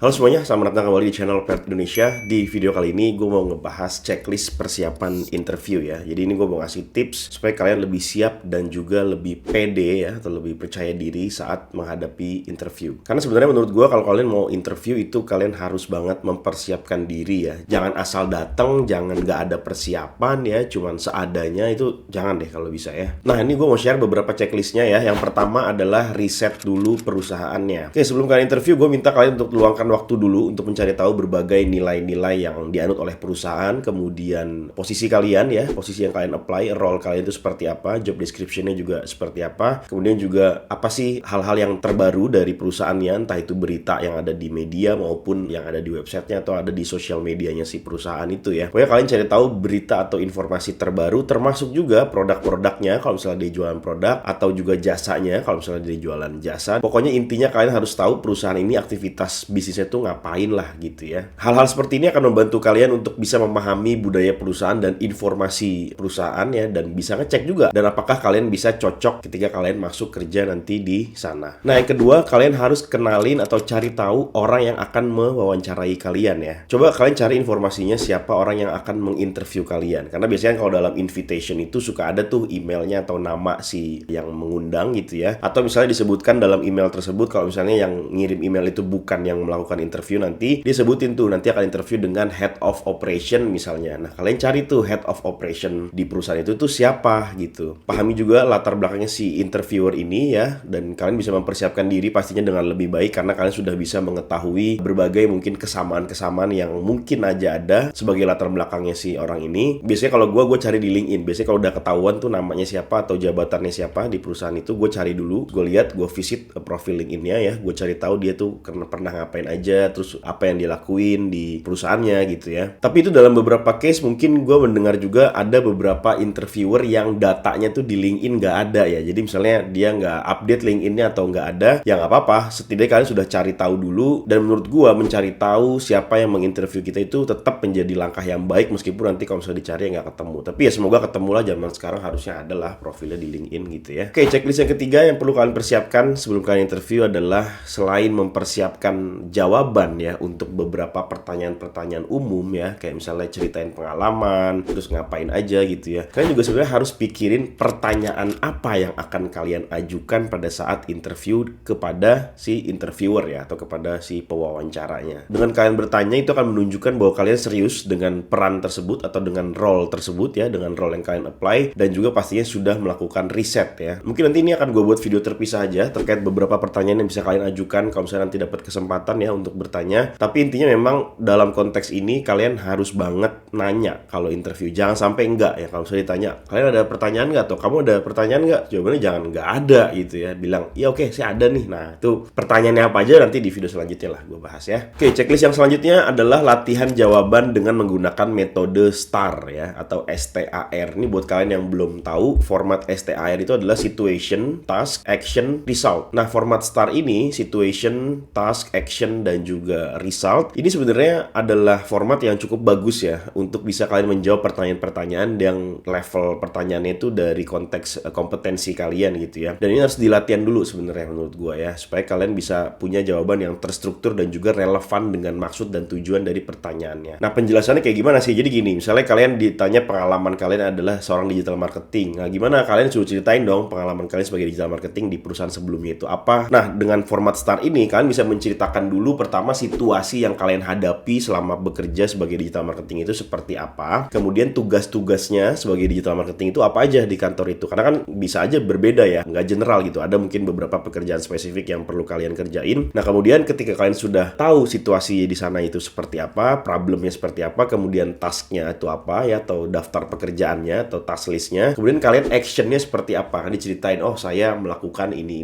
Halo semuanya, selamat datang kembali di channel Pet Indonesia. Di video kali ini gue mau ngebahas checklist persiapan interview ya. Jadi ini gue mau ngasih tips supaya kalian lebih siap dan juga lebih pede ya, atau lebih percaya diri saat menghadapi interview. Karena sebenarnya menurut gue kalau kalian mau interview itu kalian harus banget mempersiapkan diri ya. Jangan asal datang, jangan gak ada persiapan ya, cuman seadanya itu jangan deh kalau bisa ya. Nah ini gue mau share beberapa checklistnya ya. Yang pertama adalah riset dulu perusahaannya. Oke, sebelum kalian interview gue minta kalian untuk luangkan waktu dulu untuk mencari tahu berbagai nilai-nilai yang dianut oleh perusahaan, kemudian posisi kalian ya, posisi yang kalian apply, role kalian itu seperti apa, job description-nya juga seperti apa, kemudian juga apa sih hal-hal yang terbaru dari perusahaannya, entah itu berita yang ada di media maupun yang ada di websitenya atau ada di sosial medianya si perusahaan itu ya. Pokoknya kalian cari tahu berita atau informasi terbaru, termasuk juga produk-produknya kalau misalnya dia jualan produk, atau juga jasanya kalau misalnya dia jualan jasa. Pokoknya intinya kalian harus tahu perusahaan ini aktivitas bisnisnya itu ngapain lah gitu ya. Hal-hal seperti ini akan membantu kalian untuk bisa memahami budaya perusahaan dan informasi perusahaan ya, dan bisa ngecek juga dan apakah kalian bisa cocok ketika kalian masuk kerja nanti di sana. Nah yang kedua, kalian harus kenalin atau cari tahu orang yang akan mewawancarai kalian ya. Coba kalian cari informasinya siapa orang yang akan menginterview kalian, karena biasanya kalau dalam invitation itu suka ada tuh emailnya atau nama si yang mengundang gitu ya, atau misalnya disebutkan dalam email tersebut kalau misalnya yang ngirim email itu bukan yang melakukan interview, nanti disebutin tuh nanti akan interview dengan head of operation misalnya. Nah kalian cari tuh head of operation di perusahaan itu tuh siapa gitu. Pahami juga latar belakangnya si interviewer ini ya, dan kalian bisa mempersiapkan diri pastinya dengan lebih baik karena kalian sudah bisa mengetahui berbagai mungkin kesamaan-kesamaan yang mungkin aja ada sebagai latar belakangnya si orang ini. Biasanya kalau gue cari di LinkedIn. Biasanya kalau udah ketahuan tuh namanya siapa atau jabatannya siapa di perusahaan itu, gue cari dulu, gue lihat, gue visit profil LinkedIn-nya ya, gue cari tahu dia tuh pernah ngapain aja, terus apa yang dilakuin di perusahaannya gitu ya. Tapi itu dalam beberapa case mungkin gue mendengar juga ada beberapa interviewer yang datanya tuh di LinkedIn nggak ada ya. Jadi misalnya dia nggak update LinkedIn-nya atau nggak ada, ya nggak apa-apa. Setidaknya kalian sudah cari tahu dulu. Dan menurut gue mencari tahu siapa yang menginterview kita itu tetap menjadi langkah yang baik, meskipun nanti kalau misalnya dicari ya nggak ketemu. Tapi ya semoga ketemu lah, zaman sekarang harusnya ada lah profilnya di LinkedIn gitu ya. Oke, checklist yang ketiga yang perlu kalian persiapkan sebelum kalian interview adalah selain mempersiapkan jawaban ya untuk beberapa pertanyaan-pertanyaan umum ya, kayak misalnya ceritain pengalaman, terus ngapain aja gitu ya. Kalian juga sebenarnya harus pikirin pertanyaan apa yang akan kalian ajukan pada saat interview kepada si interviewer ya, atau kepada si pewawancaranya. Dengan kalian bertanya itu akan menunjukkan bahwa kalian serius dengan peran tersebut atau dengan role tersebut ya, dengan role yang kalian apply, dan juga pastinya sudah melakukan riset ya. Mungkin nanti ini akan gue buat video terpisah aja terkait beberapa pertanyaan yang bisa kalian ajukan kalau misalnya nanti dapat kesempatan ya untuk bertanya. Tapi intinya memang dalam konteks ini kalian harus banget nanya kalau interview. Jangan sampai enggak ya. Kalau misalnya ditanya, kalian ada pertanyaan nggak? Atau kamu ada pertanyaan nggak? Jawabannya jangan nggak ada gitu ya. Bilang, iya oke, saya ada nih. Nah itu pertanyaannya apa aja nanti di video selanjutnya lah gue bahas ya. Oke, checklist yang selanjutnya adalah latihan jawaban dengan menggunakan metode STAR ya, atau STAR. Ini buat kalian yang belum tahu, format STAR itu adalah Situation, Task, Action, Result. Nah format STAR ini, Situation, Task, Action, dan juga result, ini sebenarnya adalah format yang cukup bagus ya untuk bisa kalian menjawab pertanyaan-pertanyaan yang level pertanyaannya itu dari konteks kompetensi kalian gitu ya. Dan ini harus dilatihan dulu sebenarnya menurut gue ya, supaya kalian bisa punya jawaban yang terstruktur dan juga relevan dengan maksud dan tujuan dari pertanyaannya. Nah penjelasannya kayak gimana sih? Jadi gini, misalnya kalian ditanya pengalaman kalian adalah seorang digital marketing. Nah gimana kalian suruh ceritain dong pengalaman kalian sebagai digital marketing di perusahaan sebelumnya itu apa. Nah dengan format STAR ini kalian bisa menceritakan dulu pertama situasi yang kalian hadapi selama bekerja sebagai digital marketing itu seperti apa, kemudian tugas-tugasnya sebagai digital marketing itu apa aja di kantor itu, karena kan bisa aja berbeda ya, nggak general gitu, ada mungkin beberapa pekerjaan spesifik yang perlu kalian kerjain. Nah kemudian ketika kalian sudah tahu situasi di sana itu seperti apa, problemnya seperti apa, kemudian tasknya itu apa ya, atau daftar pekerjaannya atau task listnya, kemudian kalian actionnya seperti apa, kan diceritain, oh saya melakukan ini,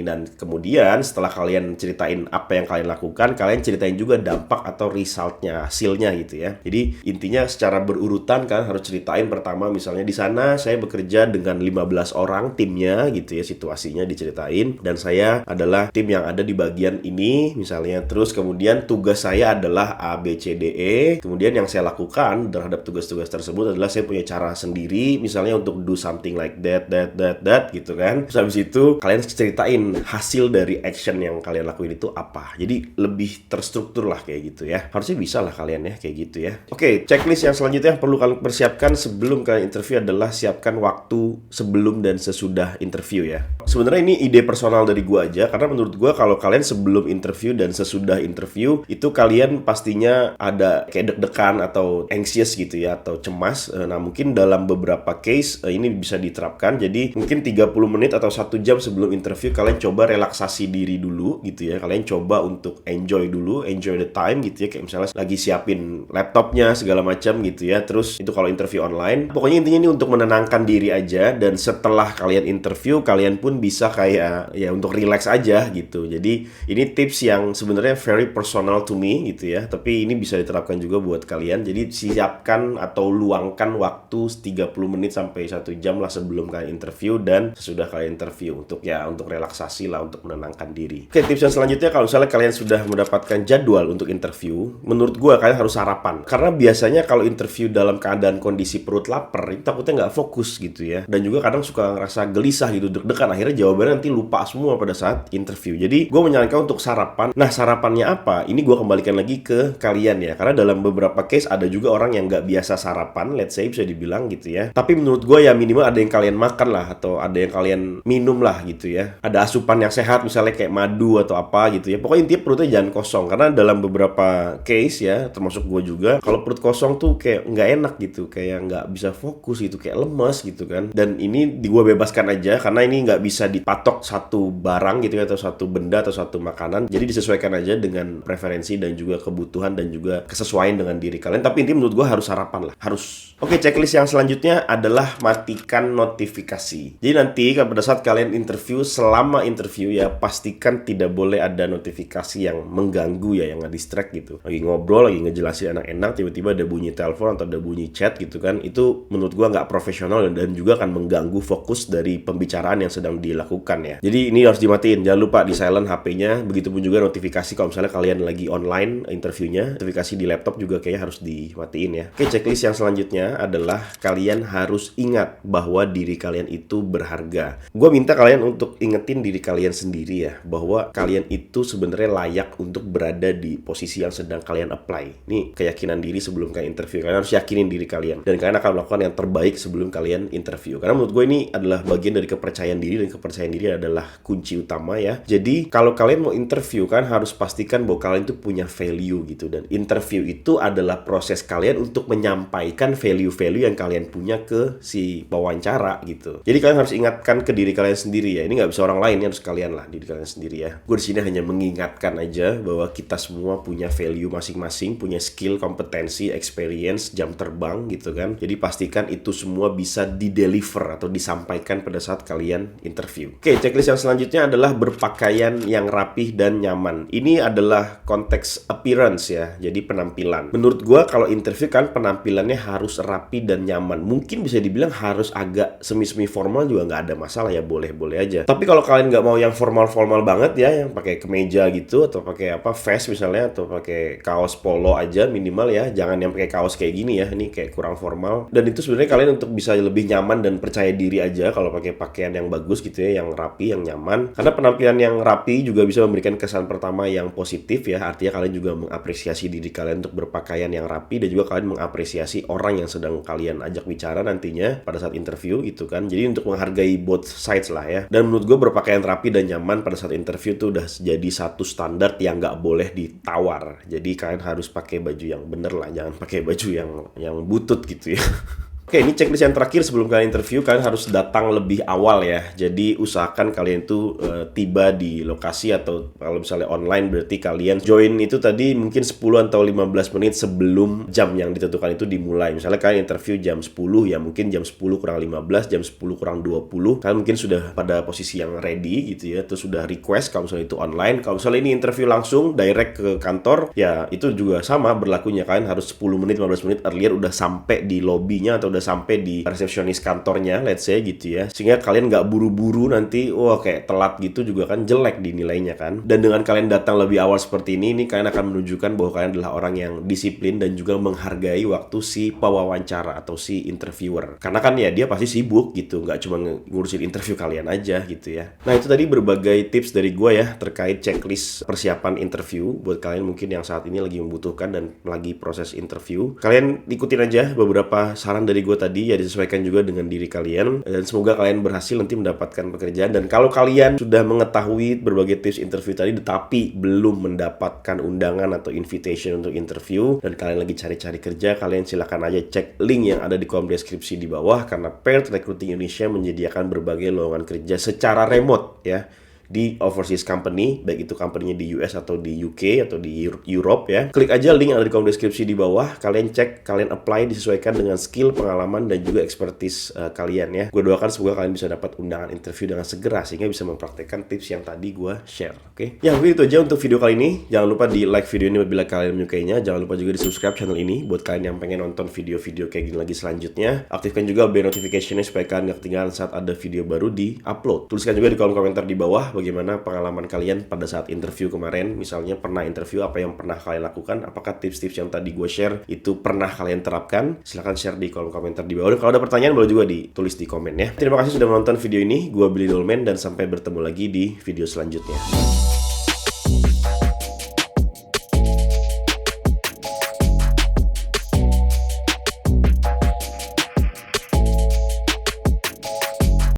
dan kemudian setelah kalian ceritain apa yang kalian lakukan, kalian ceritain juga dampak atau resultnya, hasilnya gitu ya. Jadi intinya secara berurutan kan harus ceritain pertama misalnya di sana saya bekerja dengan 15 orang timnya gitu ya, situasinya diceritain, dan saya adalah tim yang ada di bagian ini misalnya. Terus kemudian tugas saya adalah A, B, C, D, E. Kemudian yang saya lakukan terhadap tugas-tugas tersebut adalah saya punya cara sendiri misalnya untuk do something like that gitu kan. Terus habis itu kalian ceritain hasil dari action yang kalian lakuin itu apa. Jadi Jadi lebih terstruktur lah kayak gitu ya. Harusnya bisa lah kalian ya kayak gitu ya. Oke, checklist yang selanjutnya yang perlu kalian persiapkan sebelum kalian interview adalah siapkan waktu sebelum dan sesudah interview ya. Sebenarnya ini ide personal dari gua aja, karena menurut gua kalau kalian sebelum interview dan sesudah interview itu kalian pastinya ada kayak deg-degan atau anxious gitu ya, atau cemas. Nah mungkin dalam beberapa case ini bisa diterapkan. Jadi mungkin 30 menit atau 1 jam sebelum interview kalian coba relaksasi diri dulu gitu ya. Kalian coba untuk enjoy dulu, enjoy the time gitu ya, kayak misalnya lagi siapin laptopnya segala macam gitu ya. Terus itu kalau interview online, pokoknya intinya ini untuk menenangkan diri aja, dan setelah kalian interview kalian pun bisa kayak ya untuk relax aja gitu. Jadi ini tips yang sebenarnya very personal to me gitu ya, tapi ini bisa diterapkan juga buat kalian. Jadi siapkan atau luangkan waktu 30 menit sampai 1 jam lah sebelum kalian interview dan sesudah kalian interview untuk relaksasi lah, untuk menenangkan diri. Oke, tips yang selanjutnya, kalau misalnya kalian sudah mendapatkan jadwal untuk interview, menurut gua kalian harus sarapan. Karena biasanya kalau interview dalam keadaan kondisi perut lapar itu takutnya nggak fokus gitu ya, dan juga kadang suka ngerasa gelisah gitu, deg-degan, akhirnya jawabannya nanti lupa semua pada saat interview. Jadi gue menyarankan untuk sarapan. Nah sarapannya apa? Ini gue kembalikan lagi ke kalian ya, karena dalam beberapa case ada juga orang yang nggak biasa sarapan, let's say bisa dibilang gitu ya. Tapi menurut gue ya minimal ada yang kalian makan lah, atau ada yang kalian minum lah gitu ya. Ada asupan yang sehat misalnya kayak madu atau apa gitu ya. Pokoknya intinya perutnya jangan kosong, karena dalam beberapa case ya, termasuk gue juga, kalau perut kosong tuh kayak nggak enak gitu, kayak nggak bisa fokus gitu, kayak lemas gitu kan. Dan ini gue bebaskan aja, karena ini nggak bisa dipatok satu barang gitu ya, atau satu benda atau satu makanan. Jadi disesuaikan aja dengan preferensi dan juga kebutuhan dan juga kesesuaian dengan diri kalian. Tapi intinya menurut gue harus sarapan lah, harus. Oke, checklist yang selanjutnya adalah matikan notifikasi. Jadi nanti pada saat kalian interview, selama interview ya pastikan tidak boleh ada notifikasi yang mengganggu ya, yang nge-distract gitu. Lagi ngobrol, lagi ngejelasin enak-enak, tiba-tiba ada bunyi telepon atau ada bunyi chat gitu kan. Itu menurut gua nggak profesional dan juga akan mengganggu fokus dari pembicaraan yang sedang dilakukan ya. Jadi ini harus dimatiin, jangan lupa di silent HP-nya. Begitupun juga notifikasi kalau misalnya kalian lagi online interviewnya, notifikasi di laptop juga kayaknya harus dimatiin ya. Oke, checklist yang selanjutnya adalah kalian harus ingat bahwa diri kalian itu berharga. Gue minta kalian untuk ingetin diri kalian sendiri ya, bahwa kalian itu sebenarnya layak untuk berada di posisi yang sedang kalian apply. Ini keyakinan diri sebelum kalian interview. Kalian harus yakinin diri kalian, dan kalian akan melakukan yang terbaik sebelum kalian interview. Karena menurut gue ini adalah bagian dari kepercayaan diri, dan kepercayaan diri adalah kunci utama ya. Jadi kalau kalian mau interview kan harus pastikan bahwa kalian itu punya value gitu, dan interview itu adalah proses kalian untuk menyampaikan value-value yang kalian punya ke si wawancara gitu. Jadi kalian harus ingatkan ke diri kalian sendiri ya. Ini nggak bisa orang lain, harus kalian lah, diri kalian sendiri ya. Gue di sini hanya mengingatkan aja bahwa kita semua punya value masing-masing, punya skill, kompetensi, experience, jam terbang gitu kan. Jadi pastikan itu semua bisa di-deliver atau disampaikan pada saat kalian interview. Oke, checklist yang selanjutnya adalah berpakaian yang rapih dan nyaman. Ini adalah konteks appearance ya, jadi penampilan. Menurut gue kalau interview kan penampilannya harus rapi dan nyaman. Mungkin bisa dibilang harus agak semi-semi formal juga nggak ada masalah ya, boleh-boleh aja. Tapi kalau kalian nggak mau yang formal-formal banget ya, yang pakai kemeja gitu, atau pakai apa vest misalnya, atau pakai kaos polo aja minimal ya, jangan yang pakai kaos kayak gini ya, ini kayak kurang formal. Dan itu sebenarnya kalian untuk bisa lebih nyaman dan percaya diri aja kalau pakai pakaian yang bagus gitu ya, yang rapi, yang nyaman. Karena penampilan yang rapi juga bisa memberikan kesan pertama yang positif ya, artinya kalian juga mengapresiasi diri kalian untuk berpakaian yang rapi, dan juga kalian mengapresiasi orang yang sedang kalian ajak bicara nantinya pada saat interview gitu kan. Jadi untuk menghargai both sides lah ya. Dan menurut gue berpakaian rapi dan nyaman pada saat interview tuh udah jadi satu standar yang nggak boleh ditawar. Jadi kalian harus pakai baju yang bener lah, jangan pakai baju yang butut gitu ya. Oke, ini checklist yang terakhir sebelum kalian interview. Kalian harus datang lebih awal ya. Jadi usahakan kalian itu tiba di lokasi, atau kalau misalnya online berarti kalian join itu tadi mungkin 10 atau 15 menit sebelum jam yang ditentukan itu dimulai. Misalnya kalian interview jam 10 ya, mungkin jam 10 kurang 15, jam 10 kurang 20. Kalian mungkin sudah pada posisi yang ready gitu ya. Terus sudah request kalau misalnya itu online. Kalau misalnya ini interview langsung direct ke kantor, ya itu juga sama berlakunya. Kalian harus 10 menit, 15 menit earlier udah sampai di lobbynya atau udah udah sampai di resepsionis kantornya, let's say gitu ya, sehingga kalian nggak buru-buru nanti wah kayak telat gitu juga kan jelek dinilainya kan. Dan dengan kalian datang lebih awal seperti ini kalian akan menunjukkan bahwa kalian adalah orang yang disiplin dan juga menghargai waktu si pewawancara atau si interviewer, karena kan ya dia pasti sibuk gitu, nggak cuma ngurusin interview kalian aja gitu ya. Nah itu tadi berbagai tips dari gue ya terkait checklist persiapan interview buat kalian mungkin yang saat ini lagi membutuhkan dan lagi proses interview. Kalian ikutin aja beberapa saran dari gue tadi ya, disesuaikan juga dengan diri kalian, dan semoga kalian berhasil nanti mendapatkan pekerjaan. Dan kalau kalian sudah mengetahui berbagai tips interview tadi tetapi belum mendapatkan undangan atau invitation untuk interview dan kalian lagi cari-cari kerja, kalian silakan aja cek link yang ada di kolom deskripsi di bawah, karena Paired Recruiting Indonesia menyediakan berbagai lowongan kerja secara remote ya di overseas company, baik itu company-nya di US atau di UK atau di Europe ya. Klik aja link yang ada di kolom deskripsi di bawah, kalian cek, kalian apply disesuaikan dengan skill, pengalaman, dan juga expertise kalian ya. Gue doakan semoga kalian bisa dapat undangan interview dengan segera sehingga bisa mempraktekkan tips yang tadi gue share, oke? Ya, begitu aja untuk video kali ini. Jangan lupa di like video ini apabila kalian menyukainya. Jangan lupa juga di subscribe channel ini buat kalian yang pengen nonton video-video kayak gini lagi selanjutnya. Aktifkan juga bell notification-nya supaya kalian gak ketinggalan saat ada video baru di upload. Tuliskan juga di kolom komentar di bawah bagaimana pengalaman kalian pada saat interview kemarin. Misalnya pernah interview, apa yang pernah kalian lakukan, apakah tips-tips yang tadi gue share itu pernah kalian terapkan. Silahkan share di kolom komentar di bawah, dan kalau ada pertanyaan boleh juga ditulis di komen ya. Terima kasih sudah menonton video ini. Gue Billy Dolmen dan sampai bertemu lagi di video selanjutnya.